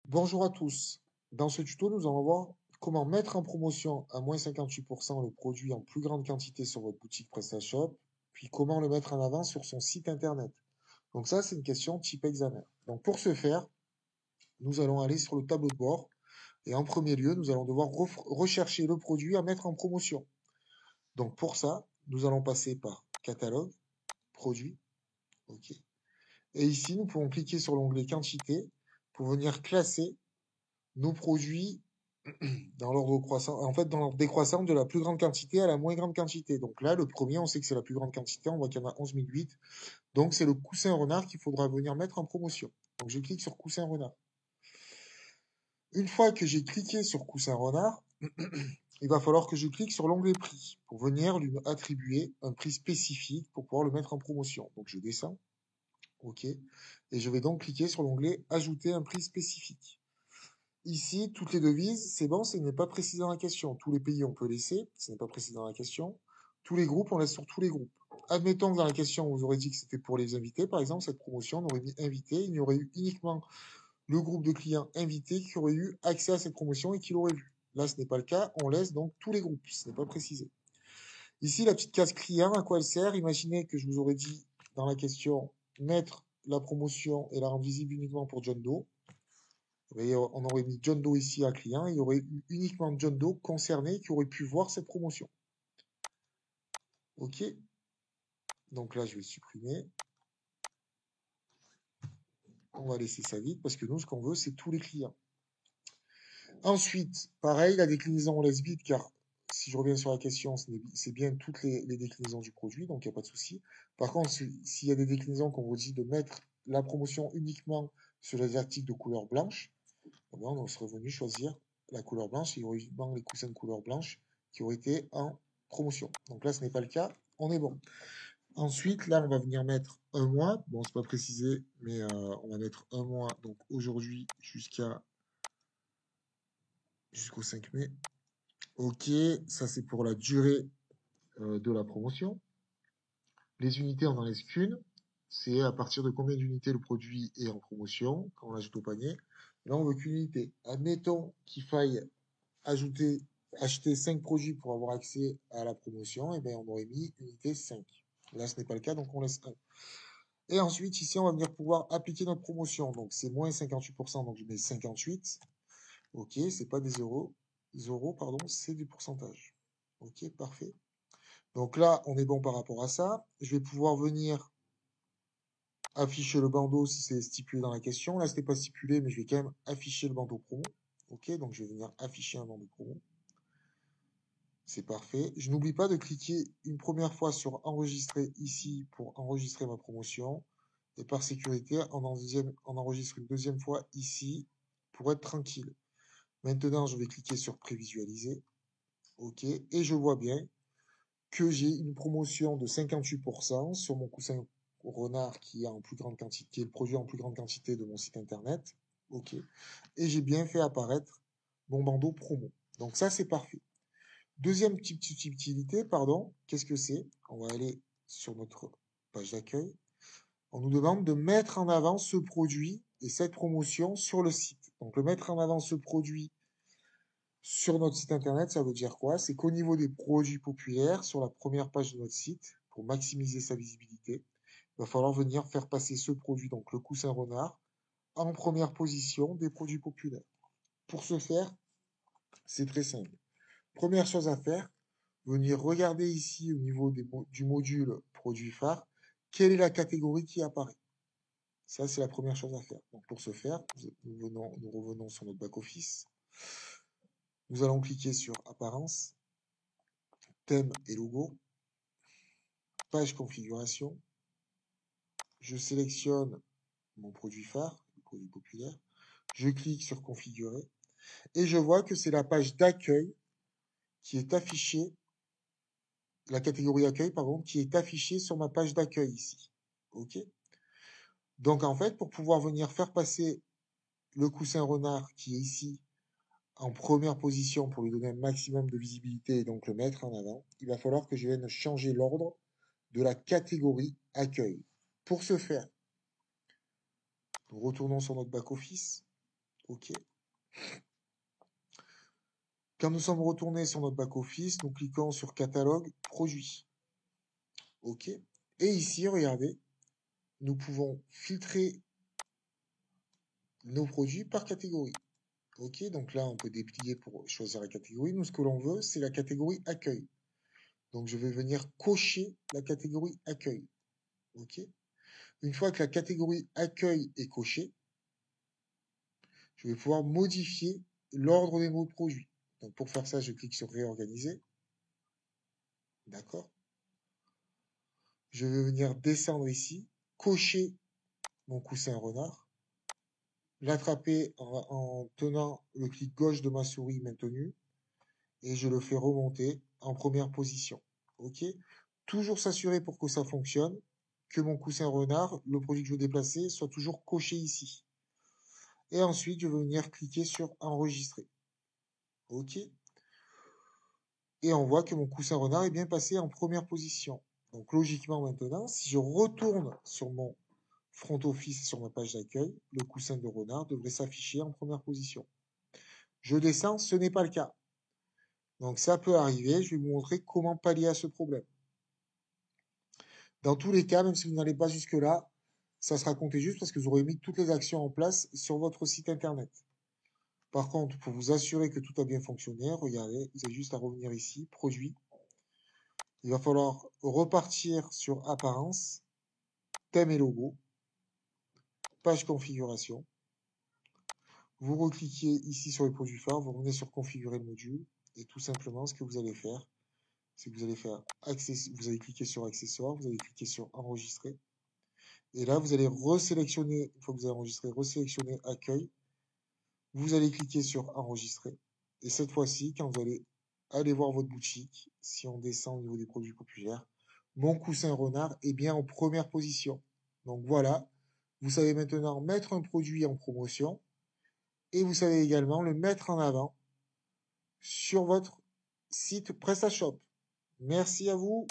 Bonjour à tous. Dans ce tuto, nous allons voir comment mettre en promotion à moins 58% le produit en plus grande quantité sur votre boutique PrestaShop, puis comment le mettre en avant sur son site internet. Donc ça, c'est une question type examen. Donc pour ce faire, nous allons aller sur le tableau de bord et en premier lieu, nous allons devoir rechercher le produit à mettre en promotion. Donc pour ça, nous allons passer par catalogue, produit, OK. Et ici, nous pouvons cliquer sur l'onglet quantité pour venir classer nos produits dans l'ordre croissant, en fait, dans l'ordre décroissant de la plus grande quantité à la moins grande quantité. Donc là, le premier, on sait que c'est la plus grande quantité, on voit qu'il y en a 11 008. Donc c'est le coussin renard qu'il faudra venir mettre en promotion. Donc je clique sur coussin renard. Une fois que j'ai cliqué sur coussin renard, il va falloir que je clique sur l'onglet prix pour venir lui attribuer un prix spécifique pour pouvoir le mettre en promotion. Donc je descends, OK, et je vais donc cliquer sur l'onglet ajouter un prix spécifique. Ici, toutes les devises, c'est bon, ce n'est pas précisé dans la question. Tous les pays, on peut laisser, ce n'est pas précisé dans la question. Tous les groupes, on laisse sur tous les groupes. Admettons que dans la question, on vous aurait dit que c'était pour les invités, par exemple, cette promotion, on aurait mis invité, il y aurait eu uniquement le groupe de clients invités qui aurait eu accès à cette promotion et qui l'aurait vu. Là, ce n'est pas le cas, on laisse donc tous les groupes, ce n'est pas précisé. Ici, la petite case client, à quoi elle sert? Imaginez que je vous aurais dit dans la question, mettre la promotion et la rendre visible uniquement pour John Doe. Et on aurait mis John Doe ici à client, il y aurait eu uniquement John Doe concerné qui aurait pu voir cette promotion. OK? Donc là, je vais supprimer. On va laisser ça vide parce que nous, ce qu'on veut, c'est tous les clients. Ensuite, pareil, la déclinaison, on laisse vide car si je reviens sur la question, c'est bien toutes les déclinaisons du produit, donc il n'y a pas de souci. Par contre, s'il y a des déclinaisons qu'on vous dit de mettre la promotion uniquement sur les articles de couleur blanche, on serait venu choisir la couleur blanche, il y aurait uniquement les coussins de couleur blanche qui auraient été en promotion. Donc là, ce n'est pas le cas, on est bon. Ensuite, là, on va venir mettre un mois. Bon, c'est pas précisé, mais on va mettre un mois, donc aujourd'hui jusqu'au 5 mai. OK, ça c'est pour la durée de la promotion. Les unités, on n'en laisse qu'une. C'est à partir de combien d'unités le produit est en promotion quand on l'ajoute au panier. Là, on veut qu'une unité. Admettons qu'il faille acheter 5 produits pour avoir accès à la promotion, et bien on aurait mis unité 5. Là, ce n'est pas le cas, donc on laisse 1. Et ensuite, ici, on va venir pouvoir appliquer notre promotion. Donc, c'est moins 58%, donc je mets 58. OK, c'est pas des euros, pardon, c'est du pourcentage. OK, parfait. Donc là, on est bon par rapport à ça. Je vais pouvoir venir afficher le bandeau si c'est stipulé dans la question. Là, ce n'est pas stipulé, mais je vais quand même afficher le bandeau promo. OK, donc je vais venir afficher un bandeau promo. C'est parfait. Je n'oublie pas de cliquer une première fois sur enregistrer ici pour enregistrer ma promotion. Et par sécurité, on enregistre une deuxième fois ici pour être tranquille. Maintenant, je vais cliquer sur prévisualiser. OK. Et je vois bien que j'ai une promotion de 58% sur mon coussin renard qui est en plus grande quantité, qui est le produit en plus grande quantité de mon site internet. OK. Et j'ai bien fait apparaître mon bandeau promo. Donc ça, c'est parfait. Deuxième petite utilité, pardon, qu'est-ce que c'est? On va aller sur notre page d'accueil. On nous demande de mettre en avant ce produit et cette promotion sur le site. Donc, le mettre en avant ce produit sur notre site internet, ça veut dire quoi? C'est qu'au niveau des produits populaires, sur la première page de notre site, pour maximiser sa visibilité, il va falloir venir faire passer ce produit, donc le coussin renard, en première position des produits populaires. Pour ce faire, c'est très simple. Première chose à faire, venir regarder ici au niveau du module produit phare, quelle est la catégorie qui apparaît. Ça, c'est la première chose à faire. Donc, pour ce faire, nous revenons sur notre back-office. Nous allons cliquer sur Apparence, Thème et Logo, Page Configuration. Je sélectionne mon produit phare, le produit populaire. Je clique sur Configurer et je vois que c'est la page d'accueil qui est affichée, la catégorie accueil, pardon, qui est affichée sur ma page d'accueil ici. OK? Donc, en fait, pour pouvoir venir faire passer le coussin renard qui est ici en première position pour lui donner un maximum de visibilité et donc le mettre en avant, il va falloir que je vienne changer l'ordre de la catégorie accueil. Pour ce faire, nous retournons sur notre back-office. OK. Quand nous sommes retournés sur notre back-office, nous cliquons sur catalogue produits. OK. Et ici, regardez, nous pouvons filtrer nos produits par catégorie. OK. Donc là, on peut déplier pour choisir la catégorie. Nous, ce que l'on veut, c'est la catégorie accueil. Donc, je vais venir cocher la catégorie accueil. OK. Une fois que la catégorie accueil est cochée, je vais pouvoir modifier l'ordre des mots de produits. Donc, pour faire ça, je clique sur réorganiser. D'accord. Je vais venir descendre ici, cocher mon coussin renard, l'attraper en tenant le clic gauche de ma souris maintenu, et je le fais remonter en première position. OK. Toujours s'assurer pour que ça fonctionne, que mon coussin renard, le produit que je veux déplacer, soit toujours coché ici. Et ensuite, je vais venir cliquer sur enregistrer. OK. Et on voit que mon coussin renard est bien passé en première position. Donc logiquement maintenant, si je retourne sur mon front office sur ma page d'accueil, le coussin de renard devrait s'afficher en première position. Je descends, ce n'est pas le cas. Donc ça peut arriver, je vais vous montrer comment pallier à ce problème. Dans tous les cas, même si vous n'allez pas jusque-là, ça sera compté juste parce que vous aurez mis toutes les actions en place sur votre site internet. Par contre, pour vous assurer que tout a bien fonctionné, regardez, vous avez juste à revenir ici, produit. Il va falloir repartir sur apparence, thème et logo, page configuration. Vous recliquez ici sur les produits phares, vous revenez sur configurer le module, et tout simplement, ce que vous allez faire, c'est que vous allez faire vous allez cliquer sur accessoires, vous allez cliquer sur enregistrer, et là, vous allez resélectionner, une fois que vous avez enregistré, resélectionner accueil, vous allez cliquer sur enregistrer, et cette fois-ci, quand vous allez aller voir votre boutique, si on descend au niveau des produits populaires, mon coussin renard est bien en première position. Donc voilà, vous savez maintenant mettre un produit en promotion, et vous savez également le mettre en avant sur votre site PrestaShop. Merci à vous.